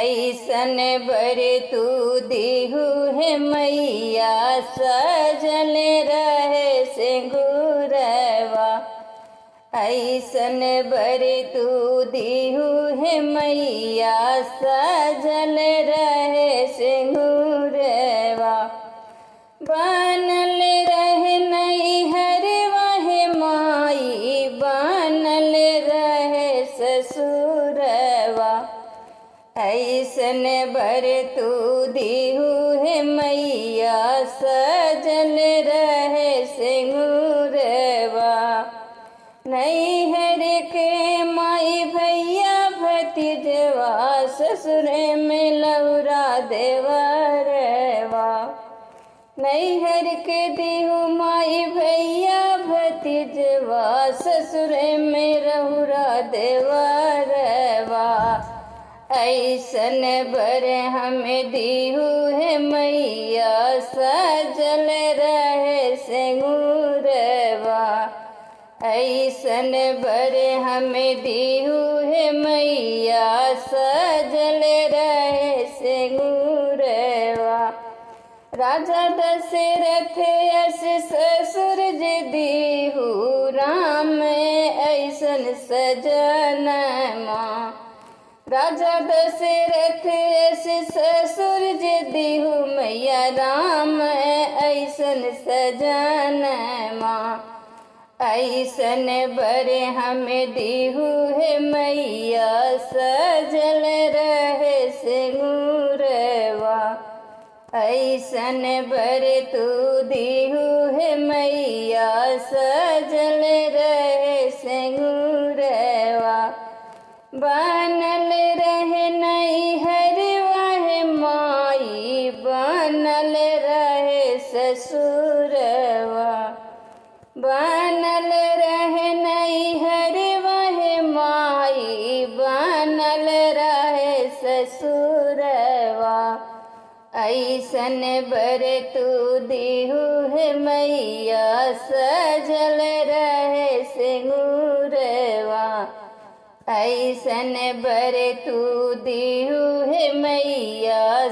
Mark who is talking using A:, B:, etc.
A: ऐसन बर तू दिहु है मैया सजल रहे सिंगूरवा। ऐसन बर तू दिहु है मैया सजल रहे सिंगूरवा। बनल रहे नैहर वह माई बनल रहे ससुरवा। ऐसन बर तू दिहु है मैया सजल रहे सिंगूरवा। नैहर के माई भैया भतीजवा ससुर में लौरा देवरवा। नैहर के दिहु माई भैया भतीजवा ससुर में रहुरा देवरवा। ऐसन बर हमें दिहु है मैया सजल रहे सिंगूरवा। ऐसन बर हमें दिहु है मैया सजल रहे सिंगूरवा। राजा दशरथ यस ससुर जी दिहु राम ऐसन सजनमा। राजा दशरथ यस ससुर जी दिहु मैया राम ऐसन सजनमा। ऐसन बर हमें दिहु है मैया सजल रहे सिंगूरवा। ऐसन बर तू दिहु है मैया सजल रहे सिंगूरवा। बनल रहे नैहर वह माई बनल रहे ससुरवा। बनल रहे नैहर वह माई बनल रहे ससुरवा। ऐसन बर तू दिहु है मैया सजल रहे सिंगूरवा। ऐसन बर तू दिहु है मैया